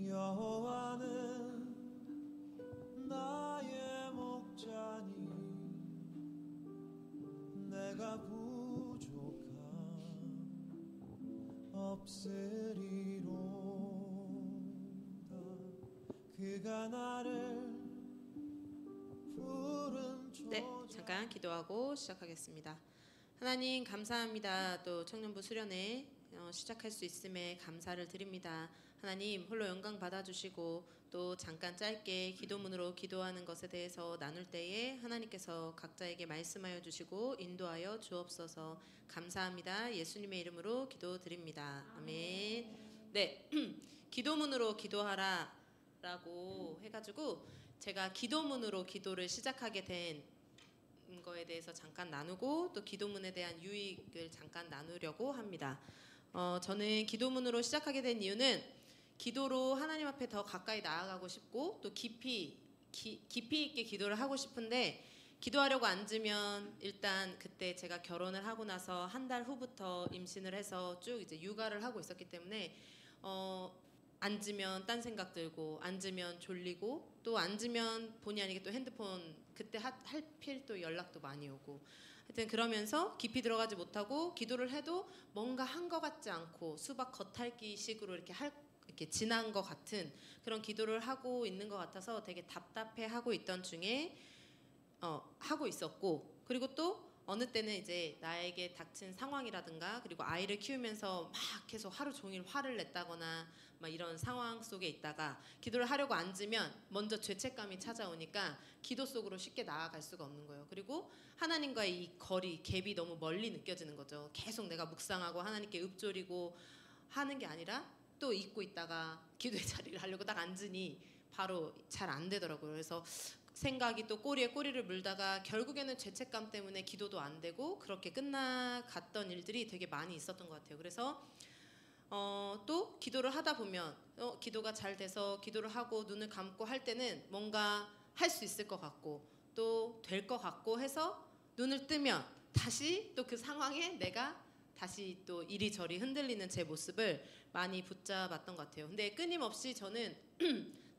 여호와는 나의 목자니 내가 부족함 없으리로다. 그가 나를 부른 네, 잠깐 기도하고 시작하겠습니다. 하나님 감사합니다. 또 청년부 수련회 시작할 수 있음에 감사를 드립니다. 하나님 홀로 영광 받아주시고 또 잠깐 짧게 기도문으로 기도하는 것에 대해서 나눌 때에 하나님께서 각자에게 말씀하여 주시고 인도하여 주옵소서. 감사합니다. 예수님의 이름으로 기도드립니다. 아멘. 네, 기도문으로 기도하라 라고 해가지고 제가 기도문으로 기도를 시작하게 된 거에 대해서 잠깐 나누고 또 기도문에 대한 유익을 잠깐 나누려고 합니다. 저는 기도문으로 시작하게 된 이유는 기도로 하나님 앞에 더 가까이 나아가고 싶고 또 깊이 있게 기도를 하고 싶은데 기도하려고 앉으면 일단 그때 제가 결혼을 하고 나서 한 달 후부터 임신을 해서 쭉 이제 육아를 하고 있었기 때문에 앉으면 딴 생각 들고 앉으면 졸리고 또 앉으면 본의 아니게 또 핸드폰 그때 할필 또 연락도 많이 오고 하여튼 그러면서 깊이 들어가지 못하고 기도를 해도 뭔가 한 것 같지 않고 수박 겉핥기 식으로 이렇게 지난 것 같은 그런 기도를 하고 있는 것 같아서 되게 답답해 하고 있던 중에 하고 있었고 그리고 또 어느 때는 이제 나에게 닥친 상황이라든가 그리고 아이를 키우면서 막 계속 하루 종일 화를 냈다거나 막 이런 상황 속에 있다가 기도를 하려고 앉으면 먼저 죄책감이 찾아오니까 기도 속으로 쉽게 나아갈 수가 없는 거예요. 그리고 하나님과의 이 거리, 갭이 너무 멀리 느껴지는 거죠. 계속 내가 묵상하고 하나님께 읊조리고 하는 게 아니라 또 잊고 있다가 기도의 자리를 하려고 딱 앉으니 바로 잘 안 되더라고요. 그래서 생각이 또 꼬리에 꼬리를 물다가 결국에는 죄책감 때문에 기도도 안 되고 그렇게 끝나갔던 일들이 되게 많이 있었던 것 같아요. 그래서 또 기도를 하다 보면 기도가 잘 돼서 기도를 하고 눈을 감고 할 때는 뭔가 할 수 있을 것 같고 또 될 것 같고 해서 눈을 뜨면 다시 또 그 상황에 내가 다시 또 이리저리 흔들리는 제 모습을 많이 붙잡았던 것 같아요. 근데 끊임없이 저는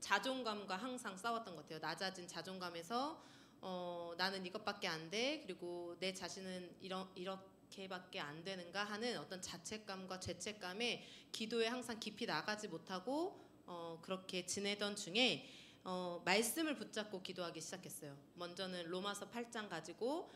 자존감과 항상 싸웠던 것 같아요. 낮아진 자존감에서 나는 이것밖에 안 돼. 그리고 내 자신은 이렇게밖에 안 되는가 하는 어떤 자책감과 죄책감에 기도에 항상 깊이 나가지 못하고 그렇게 지내던 중에 말씀을 붙잡고 기도하기 시작했어요. 먼저는 로마서 8장 가지고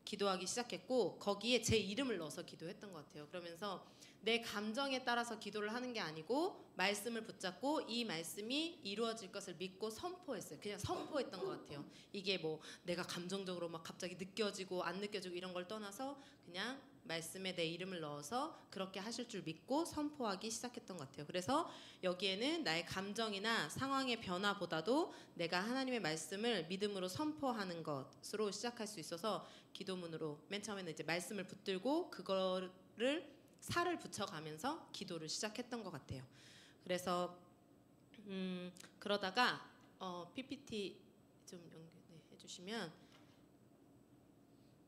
기도하기 시작했고 거기에 제 이름을 넣어서 기도했던 것 같아요. 그러면서 내 감정에 따라서 기도를 하는 게 아니고 말씀을 붙잡고 이 말씀이 이루어질 것을 믿고 선포했어요. 그냥 선포했던 것 같아요. 이게 뭐 내가 감정적으로 막 갑자기 느껴지고 안 느껴지고 이런 걸 떠나서 그냥 말씀에 내 이름을 넣어서 그렇게 하실 줄 믿고 선포하기 시작했던 것 같아요. 그래서 여기에는 나의 감정이나 상황의 변화보다도 내가 하나님의 말씀을 믿음으로 선포하는 것으로 시작할 수 있어서 기도문으로 맨 처음에는 이제 말씀을 붙들고 그거를 살을 붙여가면서 기도를 시작했던 것 같아요. 그래서 그러다가 PPT 좀 해주시면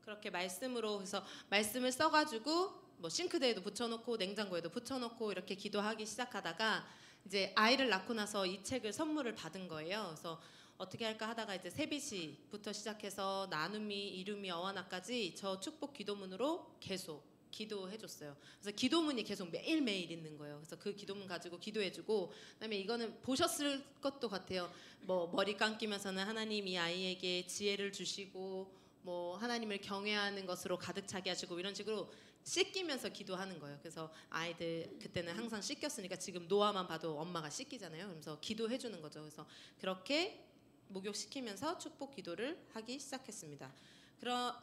그렇게 말씀으로 해서 말씀을 써가지고 뭐 싱크대에도 붙여놓고 냉장고에도 붙여놓고 이렇게 기도하기 시작하다가 이제 아이를 낳고 나서 이 책을 선물을 받은 거예요. 그래서 어떻게 할까 하다가 이제 세비시부터 시작해서 나눔이, 이름이, 어와나까지 저 축복 기도문으로 계속 기도해줬어요. 그래서 기도문이 계속 매일매일 있는 거예요. 그래서 그 기도문 가지고 기도해주고 그다음에 이거는 보셨을 것도 같아요. 뭐 머리 감기면서는 하나님 이 아이에게 지혜를 주시고 뭐 하나님을 경외하는 것으로 가득 차게 하시고 이런 식으로 씻기면서 기도하는 거예요. 그래서 아이들 그때는 항상 씻겼으니까 지금 노아만 봐도 엄마가 씻기잖아요. 그래서 기도해주는 거죠. 그래서 그렇게 목욕시키면서 축복 기도를 하기 시작했습니다.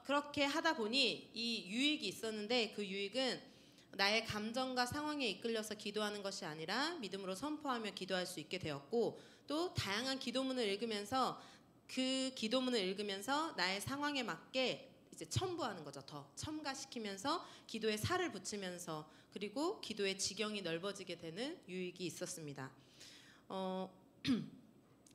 그렇게 하다 보니 이 유익이 있었는데 그 유익은 나의 감정과 상황에 이끌려서 기도하는 것이 아니라 믿음으로 선포하며 기도할 수 있게 되었고 또 다양한 기도문을 읽으면서 그 기도문을 읽으면서 나의 상황에 맞게 이제 첨부하는 거죠. 더 첨가시키면서 기도에 살을 붙이면서 그리고 기도의 지경이 넓어지게 되는 유익이 있었습니다.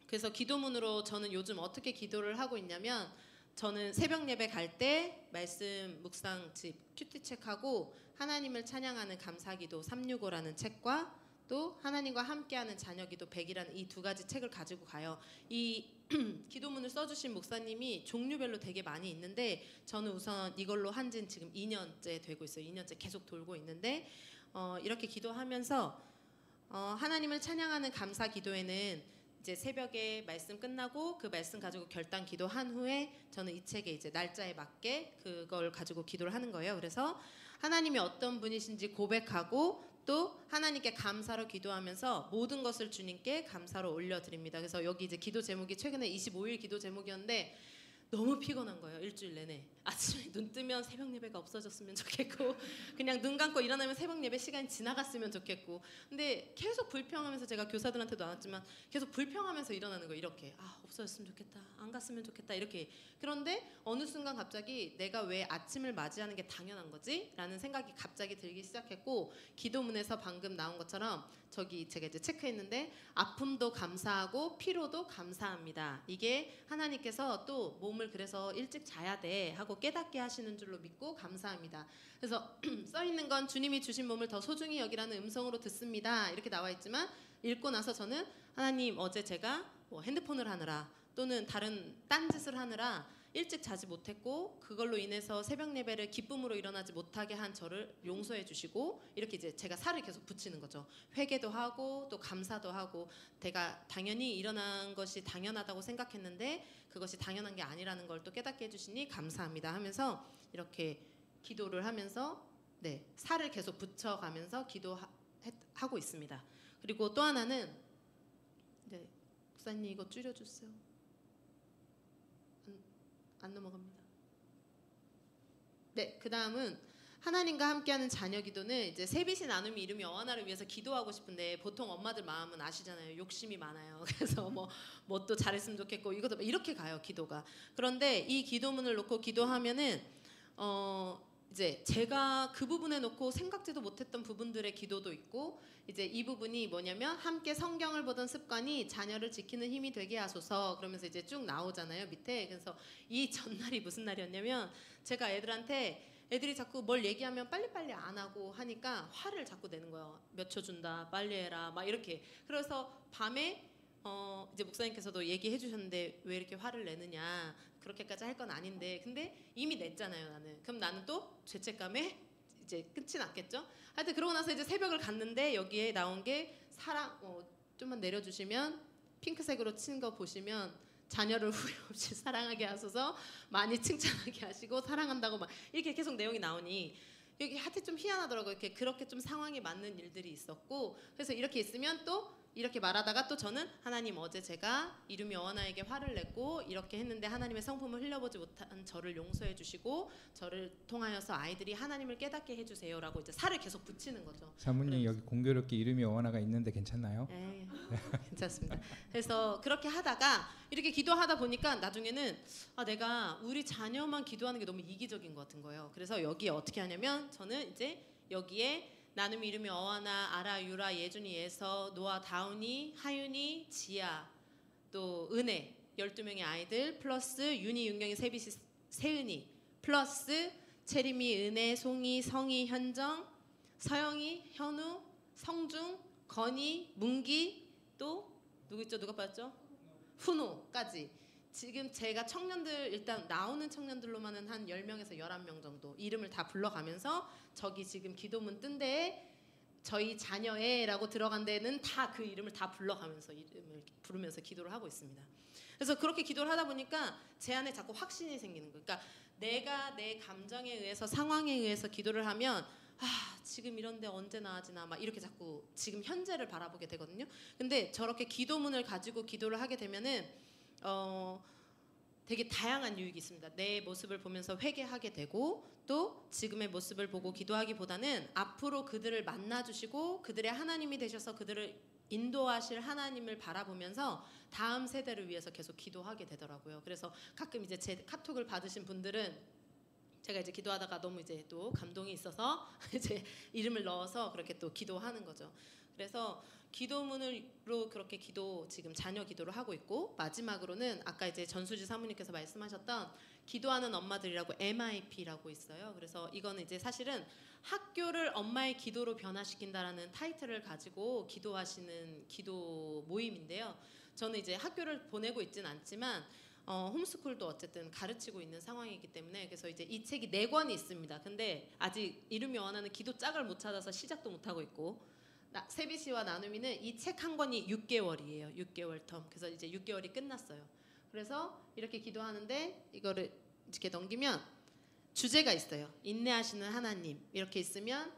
그래서 기도문으로 저는 요즘 어떻게 기도를 하고 있냐면 저는 새벽 예배 갈 때 말씀 묵상집 큐티책하고 하나님을 찬양하는 감사기도 365라는 책과 또 하나님과 함께하는 자녀 기도 100이라는 이 두 가지 책을 가지고 가요. 이 기도문을 써주신 목사님이 종류별로 되게 많이 있는데 저는 우선 이걸로 한 지는 지금 2년째 되고 있어요. 2년째 계속 돌고 있는데 이렇게 기도하면서 하나님을 찬양하는 감사 기도에는 이제 새벽에 말씀 끝나고 그 말씀 가지고 결단 기도한 후에 저는 이 책에 이제 날짜에 맞게 그걸 가지고 기도를 하는 거예요. 그래서 하나님이 어떤 분이신지 고백하고 또 하나님께 감사로 기도하면서 모든 것을 주님께 감사로 올려드립니다. 그래서 여기 이제 기도 제목이 최근에 25일 기도 제목이었는데 너무 피곤한 거예요. 일주일 내내. 아침에 눈 뜨면 새벽 예배가 없어졌으면 좋겠고 그냥 눈 감고 일어나면 새벽 예배 시간이 지나갔으면 좋겠고 근데 계속 불평하면서 제가 교사들한테도 나왔지만 계속 불평하면서 일어나는 거예요. 이렇게 없어졌으면 좋겠다. 안 갔으면 좋겠다. 이렇게. 그런데 어느 순간 갑자기 내가 왜 아침을 맞이하는 게 당연한 거지? 라는 생각이 갑자기 들기 시작했고 기도문에서 방금 나온 것처럼 저기 제가 이제 체크했는데 아픔도 감사하고 피로도 감사합니다. 이게 하나님께서 또 몸을 그래서 일찍 자야 돼 하고 깨닫게 하시는 줄로 믿고 감사합니다. 그래서 써 있는 건 주님이 주신 몸을 더 소중히 여기라는 음성으로 듣습니다. 이렇게 나와 있지만 읽고 나서 저는 하나님 어제 제가 뭐 핸드폰을 하느라 또는 다른 딴짓을 하느라 일찍 자지 못했고 그걸로 인해서 새벽 예배를 기쁨으로 일어나지 못하게 한 저를 용서해 주시고 이렇게 이제 제가 살을 계속 붙이는 거죠. 회개도 하고 또 감사도 하고 내가 당연히 일어난 것이 당연하다고 생각했는데 그것이 당연한 게 아니라는 걸 또 깨닫게 해주시니 감사합니다 하면서 이렇게 기도를 하면서 살을 계속 붙여가면서 기도하고 있습니다. 그리고 또 하나는 목사님 이거 줄여주세요. 안 넘어갑니다. 그 다음은 하나님과 함께하는 자녀 기도는 이제 세빛이 나눔이 이름이 어하나를 위해서 기도하고 싶은데 보통 엄마들 마음은 아시잖아요. 욕심이 많아요. 그래서 뭐 또 잘했으면 좋겠고 이것도 이렇게 가요. 기도가. 그런데 이 기도문을 놓고 기도하면은 이제 제가 그 부분에 놓고 생각지도 못했던 부분들의 기도도 있고 이제 이 부분이 뭐냐면 함께 성경을 보던 습관이 자녀를 지키는 힘이 되게 하소서 그러면서 이제 쭉 나오잖아요 밑에. 그래서 이 전날이 무슨 날이었냐면 제가 애들이 자꾸 뭘 얘기하면 빨리빨리 안 하고 하니까 화를 자꾸 내는 거예요. 몇 초 준다 빨리 해라 막 이렇게. 그래서 밤에 이제 목사님께서도 얘기해 주셨는데 왜 이렇게 화를 내느냐 그렇게까지 할 건 아닌데 근데 이미 냈잖아요 나는. 그럼 나는 또 죄책감에 이제 끝이 났겠죠. 하여튼 그러고 나서 이제 새벽을 갔는데 여기에 나온 게 사랑 좀만 내려주시면 핑크색으로 친 거 보시면 자녀를 후회 없이 사랑하게 하소서 많이 칭찬하게 하시고 사랑한다고 막 이렇게 계속 내용이 나오니 여기 하여튼 좀 희한하더라고요. 그렇게 좀 상황에 맞는 일들이 있었고 그래서 이렇게 있으면 또 이렇게 말하다가 또 저는 하나님 어제 제가 이름이 어하나에게 화를 냈고 이렇게 했는데 하나님의 성품을 흘려보지 못한 저를 용서해 주시고 저를 통하여서 아이들이 하나님을 깨닫게 해주세요 라고 이제 살을 계속 붙이는 거죠. 사모님 여기 공교롭게 이름이 어하나가 있는데 괜찮나요? 네, 괜찮습니다. 그래서 그렇게 하다가 이렇게 기도하다 보니까 나중에는 내가 우리 자녀만 기도하는 게 너무 이기적인 것 같은 거예요. 그래서 여기에 어떻게 하냐면 저는 이제 여기에 나눔 이름이 어하나, 아라, 유라, 예준이, 예서, 노아, 다운이, 하윤이, 지아, 또 은혜 12명의 아이들 플러스 윤희, 윤경이, 세빛이, 세은이 플러스 채림이, 은혜, 송이, 성이, 현정, 서영이, 현우, 성중, 건이, 문기 또 누구 있죠? 누가 빠졌죠? 훈호까지. 지금 제가 청년들 일단 나오는 청년들로만은 한 10명에서 11명 정도 이름을 다 불러가면서 저기 지금 기도문 뜬 데에 저희 자녀애라고 들어간 데는 다 그 이름을 다 불러가면서 이름을 부르면서 기도를 하고 있습니다. 그래서 그렇게 기도를 하다 보니까 제 안에 자꾸 확신이 생기는 거예요. 그러니까 내가 내 감정에 의해서 상황에 의해서 기도를 하면 지금 이런데 언제 나아지나 막 이렇게 자꾸 지금 현재를 바라보게 되거든요. 근데 저렇게 기도문을 가지고 기도를 하게 되면은 되게 다양한 유익이 있습니다. 내 모습을 보면서 회개하게 되고 또 지금의 모습을 보고 기도하기보다는 앞으로 그들을 만나주시고 그들의 하나님이 되셔서 그들을 인도하실 하나님을 바라보면서 다음 세대를 위해서 계속 기도하게 되더라고요. 그래서 가끔 이제 제 카톡을 받으신 분들은 제가 이제 기도하다가 너무 이제 또 감동이 있어서 이제 이름을 넣어서 그렇게 또 기도하는 거죠. 그래서 기도문으로 그렇게 기도 지금 자녀 기도를 하고 있고 마지막으로는 아까 이제 전수지 사모님께서 말씀하셨던 기도하는 엄마들이라고 MIP라고 있어요. 그래서 이거는 이제 사실은 학교를 엄마의 기도로 변화시킨다라는 타이틀을 가지고 기도하시는 기도 모임인데요. 저는 이제 학교를 보내고 있지는 않지만 홈스쿨도 어쨌든 가르치고 있는 상황이기 때문에 그래서 이제 이 책이 4권이 있습니다. 근데 아직 이름이 원하는 기도 짝을 못 찾아서 시작도 못 하고 있고 세비씨와 나눔이는 이 책 한 권이 6개월이에요. 6개월 텀. 그래서 이제 6개월이 끝났어요. 그래서 이렇게 기도하는데 이거를 이렇게 넘기면 주제가 있어요. 인내하시는 하나님 이렇게 있으면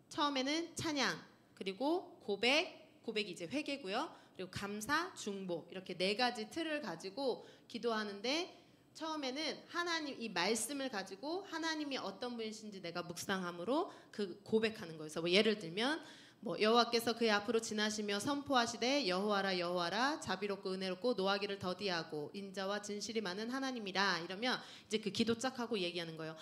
처음에는 찬양 그리고 고백이 이제 회개고요. 그리고 감사, 중보 이렇게 4가지 틀을 가지고 기도하는데 처음에는 하나님 이 말씀을 가지고 하나님이 어떤 분이신지 내가 묵상함으로 그 고백하는 거예요. 그래서 뭐 예를 들면 여호와께서 그의 앞으로 지나시며 선포하시되 여호와라 여호와라 자비롭고 은혜롭고 노하기를 더디하고 인자와 진실이 많은 하나님이라 이러면 이제 그 기도 짝 하고 얘기하는 거예요.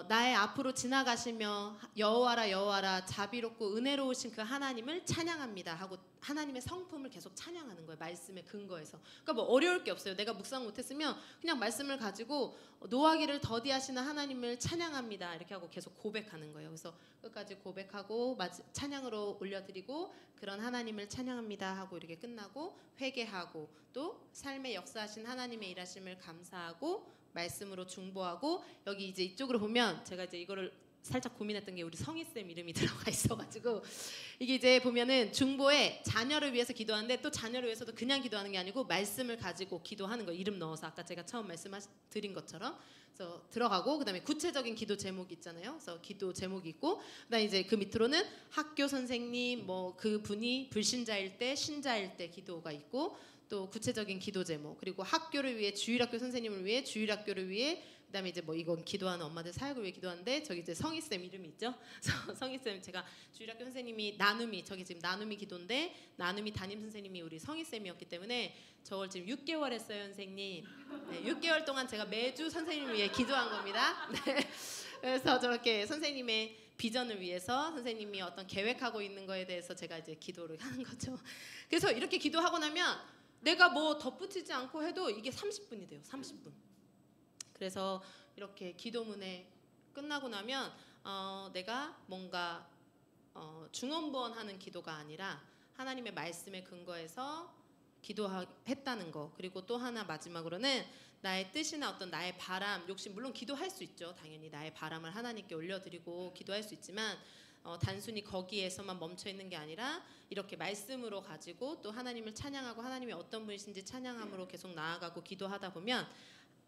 나의 앞으로 지나가시며 여호와라 여호와라 자비롭고 은혜로우신 그 하나님을 찬양합니다 하고 하나님의 성품을 계속 찬양하는 거예요. 말씀의 근거에서. 그러니까 뭐 어려울 게 없어요. 내가 묵상 못했으면 그냥 말씀을 가지고 노하기를 더디하시는 하나님을 찬양합니다 이렇게 하고 계속 고백하는 거예요. 그래서 끝까지 고백하고 찬양으로 올려드리고 그런 하나님을 찬양합니다 하고 이렇게 끝나고 회개하고 또 삶의 역사하신 하나님의 일하심을 감사하고 말씀으로 중보하고 여기 이제 이쪽으로 보면 제가 이제 이거를 살짝 고민했던 게 우리 성희쌤 이름이 들어가 있어가지고 이게 이제 보면은 중보에 자녀를 위해서 기도하는데 또 자녀를 위해서도 그냥 기도하는 게 아니고 말씀을 가지고 기도하는 거 이름 넣어서 아까 제가 처음 말씀드린 것처럼 그래서 들어가고 그다음에 구체적인 기도 제목이 있잖아요. 그래서 기도 제목이 있고 그다음에 이제 그 밑으로는 학교 선생님 뭐 그 분이 불신자일 때 신자일 때 기도가 있고 또 구체적인 기도 제목 그리고 학교를 위해 주일학교 선생님을 위해 주일학교를 위해 그다음에 이제 뭐 이건 기도하는 엄마들 사역을 위해 기도하는데 저기 이제 성희쌤 이름이 있죠. 성희쌤 제가 주일학교 선생님이 나눔이 저기 지금 나눔이 기도인데 나눔이 담임 선생님이 우리 성희쌤이었기 때문에 저걸 지금 6개월 했어요 선생님. 네, 6개월 동안 제가 매주 선생님을 위해 기도한 겁니다. 네, 그래서 저렇게 선생님의 비전을 위해서 선생님이 어떤 계획하고 있는 거에 대해서 제가 이제 기도를 하는 거죠. 그래서 이렇게 기도하고 나면 내가 뭐 덧붙이지 않고 해도 이게 30분이 돼요. 30분. 그래서 이렇게 기도문에 끝나고 나면 내가 뭔가 중언부언하는 기도가 아니라 하나님의 말씀에 근거해서 기도했다는 거 그리고 또 하나 마지막으로는 나의 뜻이나 어떤 나의 바람 욕심 물론 기도할 수 있죠. 당연히 나의 바람을 하나님께 올려드리고 기도할 수 있지만 단순히 거기에서만 멈춰 있는 게 아니라 이렇게 말씀으로 가지고 또 하나님을 찬양하고 하나님이 어떤 분이신지 찬양함으로 계속 나아가고 기도하다 보면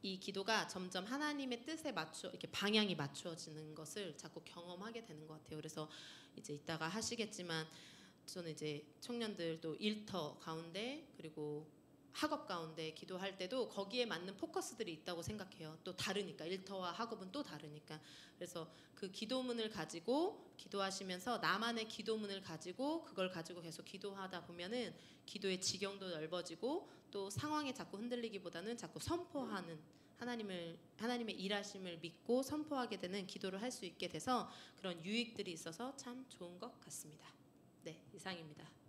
이 기도가 점점 하나님의 뜻에 맞춰 이렇게 방향이 맞추어지는 것을 자꾸 경험하게 되는 것 같아요. 그래서 이제 이따가 하시겠지만 저는 이제 청년들도 일터 가운데 그리고 학업 가운데 기도할 때도 거기에 맞는 포커스들이 있다고 생각해요. 또 다르니까 일터와 학업은 또 다르니까. 그래서 그 기도문을 가지고 기도하시면서 나만의 기도문을 가지고 그걸 가지고 계속 기도하다 보면은 기도의 지경도 넓어지고 또 상황에 자꾸 흔들리기보다는 자꾸 선포하는 하나님의 일하심을 믿고 선포하게 되는 기도를 할 수 있게 돼서 그런 유익들이 있어서 참 좋은 것 같습니다. 네, 이상입니다.